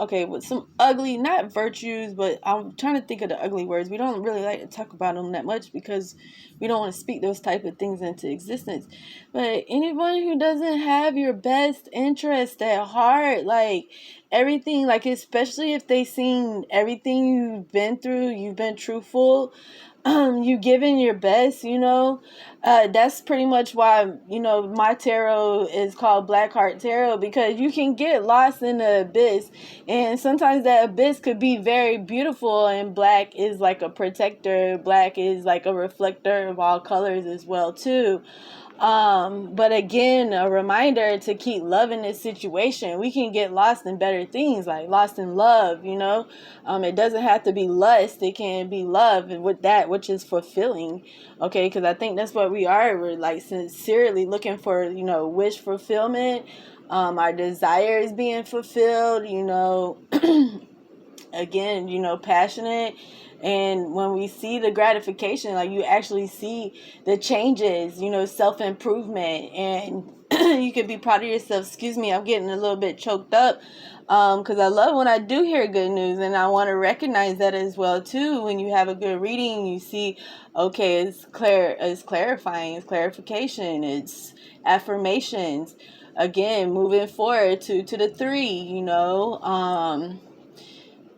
okay, with some ugly, not virtues, but I'm trying to think of the ugly words. We don't really like to talk about them that much because we don't want to speak those type of things into existence. But anyone who doesn't have your best interest at heart, like everything, like especially if they seen everything you've been through, you've been truthful, you giving your best, that's pretty much why, my tarot is called Black Heart Tarot, because you can get lost in the abyss, and sometimes that abyss could be very beautiful, and black is like a protector, black is like a reflector of all colors as well too. But again, a reminder to keep loving this situation. We can get lost in better things, like lost in love, it doesn't have to be lust. It can be love with that which is fulfilling. Okay. Cause I think that's what we are. We're like sincerely looking for, wish fulfillment. Our desires being fulfilled, again, passionate. And when we see the gratification, like you actually see the changes, self-improvement, and you can be proud of yourself. Excuse me, I'm getting a little bit choked up because I love when I do hear good news, and I want to recognize that as well too. When you have a good reading, you see, okay, it's clarifying, it's clarification, it's affirmations. Again, moving forward to the 3,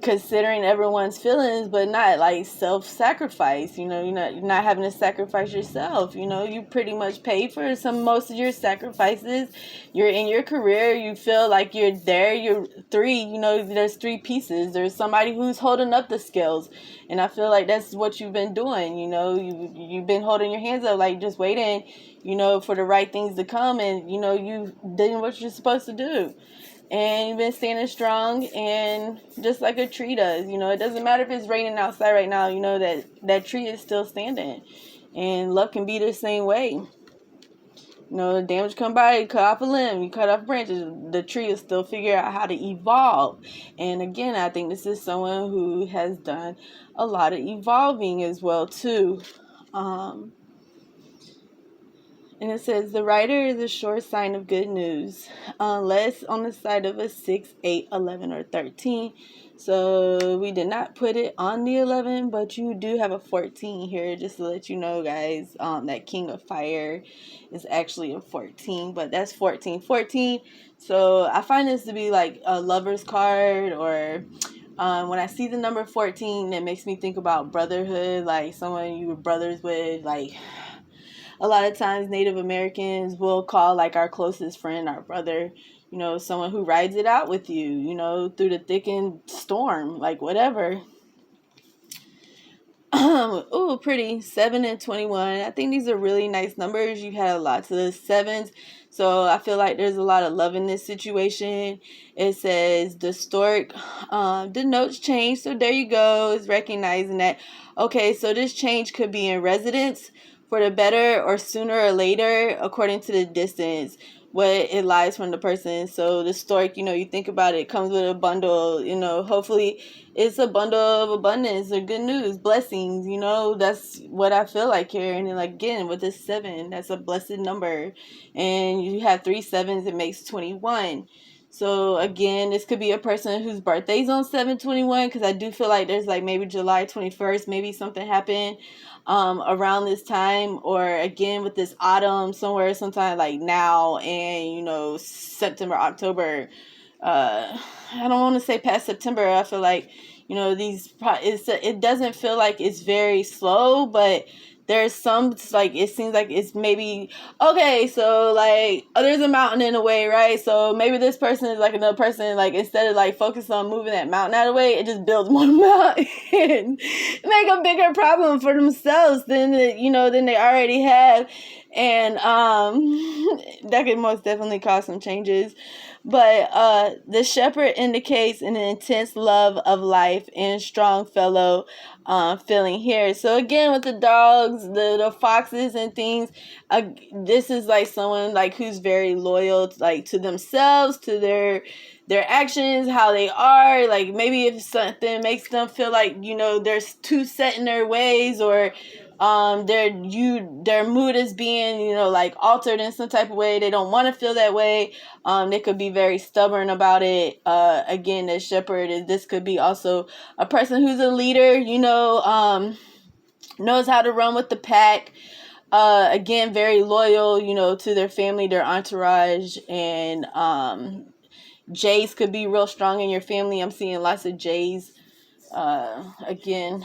considering everyone's feelings, but not like self-sacrifice. You're not having to sacrifice yourself. You pretty much pay for most of your sacrifices. You're in your career, you feel like you're there. You're 3, there's 3 pieces. There's somebody who's holding up the scales, and I feel like that's what you've been doing. You've been holding your hands up, like just waiting, for the right things to come, and you doing what you're supposed to do. And you've been standing strong, and just like a tree does, it doesn't matter if it's raining outside right now, that tree is still standing. And love can be the same way. Damage come by, you cut off a limb, you cut off branches, the tree will still figure out how to evolve. And again, I think this is someone who has done a lot of evolving as well too. And it says, the writer is a sure sign of good news, unless on the side of a 6, 8, 11, or 13. So we did not put it on the 11, but you do have a 14 here, just to let you know, guys. That King of Fire is actually a 14, but that's 14. 14. So I find this to be like a lover's card, or when I see the number 14, it makes me think about brotherhood, like someone you were brothers with, like... A lot of times Native Americans will call like our closest friend our brother, someone who rides it out with you, through the thick and storm, like whatever. Ooh, pretty. 7 and 21. I think these are really nice numbers. You had lots of 7s. So I feel like there's a lot of love in this situation. It says the stork, the notes change. So there you go. It's recognizing that, okay, so this change could be in residence, for the better or sooner or later, according to the distance, what it lies from the person. So the stork, you think about it, it comes with a bundle, hopefully it's a bundle of abundance or good news, blessings, that's what I feel like here. And then again, with this 7, that's a blessed number. And you have 3 7s, it makes 21. So again, this could be a person whose birthday's on 7/21, because I do feel like there's like maybe July 21st, maybe something happened around this time, or again with this autumn, somewhere sometime like now and September, October. I don't want to say past September. I feel like it doesn't feel like it's very slow, but there's some, like, it seems like it's maybe, okay, so, like, there's a mountain in the way, right? So maybe this person is like another person, like, instead of, like, focus on moving that mountain out of the way, it just builds more mountain and make a bigger problem for themselves than they already have. And that could most definitely cause some changes. But the shepherd indicates an intense love of life and strong fellow feeling here. So again, with the dogs, the foxes and things, this is like someone like who's very loyal, like to themselves, to their actions, how they are. Like maybe if something makes them feel like they're too set in their ways, or their mood is being, like altered in some type of way. They don't want to feel that way. They could be very stubborn about it. Again, the shepherd, this could be also a person who's a leader, knows how to run with the pack. Again, very loyal, to their family, their entourage, and J's could be real strong in your family. I'm seeing lots of J's. Again,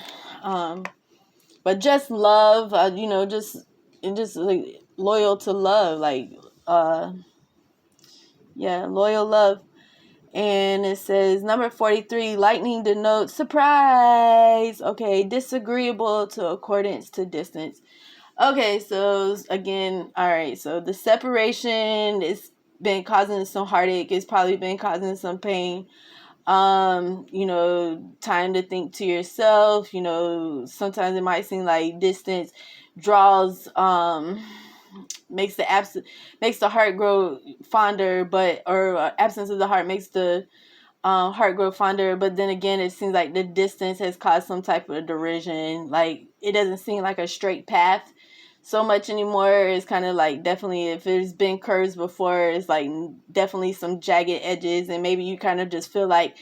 but just love, just like loyal to love, like, loyal love. And it says number 43, lightning denotes surprise. Okay, disagreeable to accordance to distance. Okay, so again, all right, so the separation is been causing some heartache. It's probably been causing some pain. Time to think to yourself. Sometimes it might seem like distance draws, makes the heart grow fonder, or absence of the heart makes the heart grow fonder. But then again, it seems like the distance has caused some type of derision. Like, it doesn't seem like a straight path so much anymore. It's kind of like, definitely, if there's been curves before, it's like definitely some jagged edges, and maybe you kind of just feel like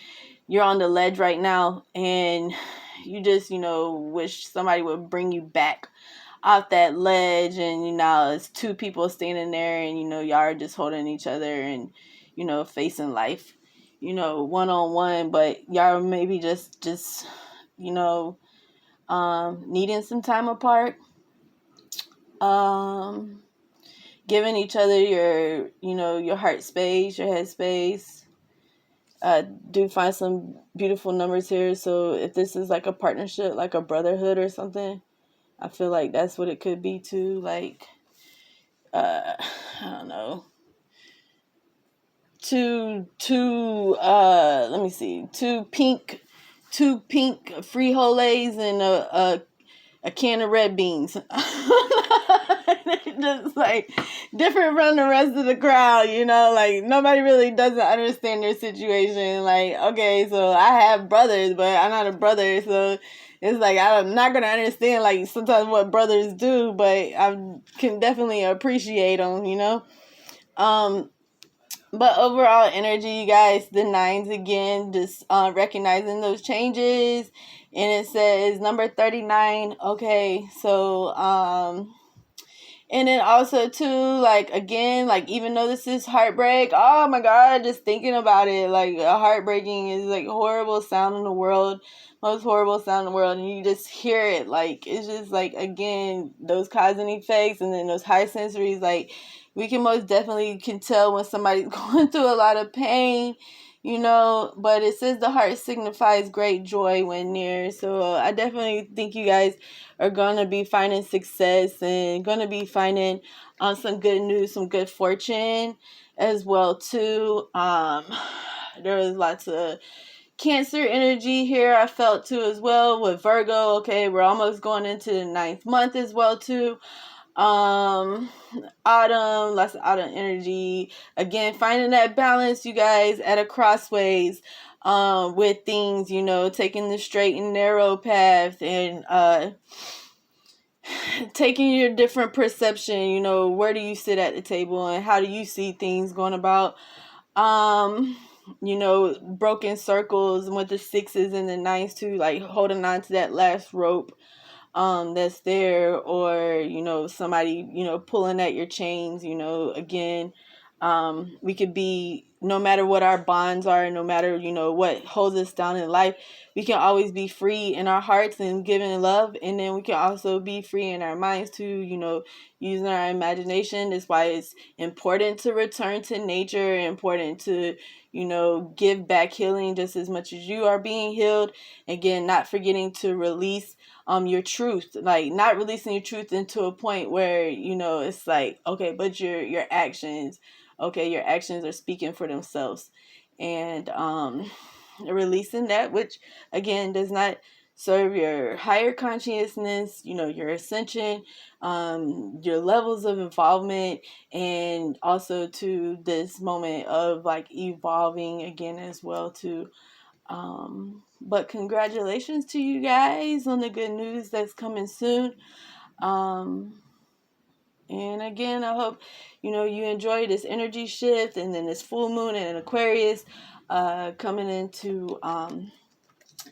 you're on the ledge right now, and you just wish somebody would bring you back off that ledge. And it's two people standing there, and y'all are just holding each other, and facing life one-on-one, but y'all maybe just needing some time apart, giving each other your heart space, your head space. Do find some beautiful numbers here. So if this is like a partnership, like a brotherhood or something, I feel like that's what it could be too. Like, I don't know, let me see, two pink frijoles and a can of red beans. Just like different from the rest of the crowd, like nobody really doesn't understand their situation. Like, okay, so I have brothers, but I'm not a brother, so it's like I'm not gonna understand like sometimes what brothers do, but I can definitely appreciate them, But overall energy, you guys, the nines again, just recognizing those changes. And it says number 39. Okay, so and then also too, like, again, like, even though this is heartbreak, oh my god, just thinking about it, like, a heartbreaking is like horrible sound in the world, most horrible sound in the world, and you just hear it, like, it's just like, again, those cause and effects, and then those high sensories, like, we can most definitely can tell when somebody's going through a lot of pain, but it says the heart signifies great joy when near. So I definitely think you guys are going to be finding success and going to be finding some good news, some good fortune as well too. There was lots of Cancer energy here I felt too as well with Virgo. Okay, we're almost going into the 9th month as well too. Autumn, lots of autumn energy. Again, finding that balance, you guys, at a crossways, with things, taking the straight and narrow path, and taking your different perception, where do you sit at the table and how do you see things going about. Broken circles with the 6s and the 9s too, like holding on to that last rope that's there, or somebody pulling at your chains. Again, we could be, no matter what our bonds are, no matter what holds us down in life, we can always be free in our hearts and giving love, and then we can also be free in our minds too, using our imagination. That's why it's important to return to nature, important to give back healing just as much as you are being healed. Again, not forgetting to release your truth, like not releasing your truth into a point where it's like, okay, but your actions are speaking for themselves, and releasing that which again does not serve your higher consciousness, your ascension, your levels of involvement, and also to this moment of like evolving again as well too. But congratulations to you guys on the good news that's coming soon. And again, I hope, you enjoy this energy shift, and then this full moon and an Aquarius coming into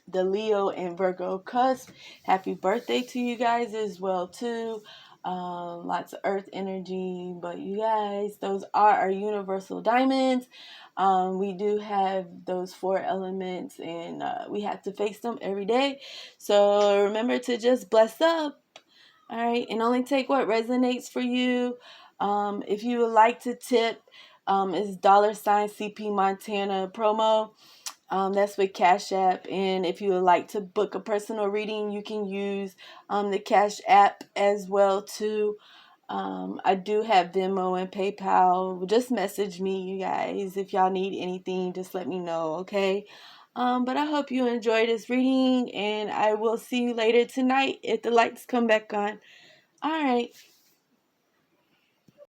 the Leo and Virgo cusp. Happy birthday to you guys as well too. Lots of earth energy, but you guys, those are our universal diamonds. We do have those 4 elements, and we have to face them every day. So remember to just bless up. All right, and only take what resonates for you. If you would like to tip, it's $CP Montana promo. That's with Cash App. And if you would like to book a personal reading, you can use the Cash App as well too. I do have Venmo and PayPal. Just message me, you guys. If y'all need anything, just let me know, okay? But I hope you enjoy this reading, and I will see you later tonight if the lights come back on. All right.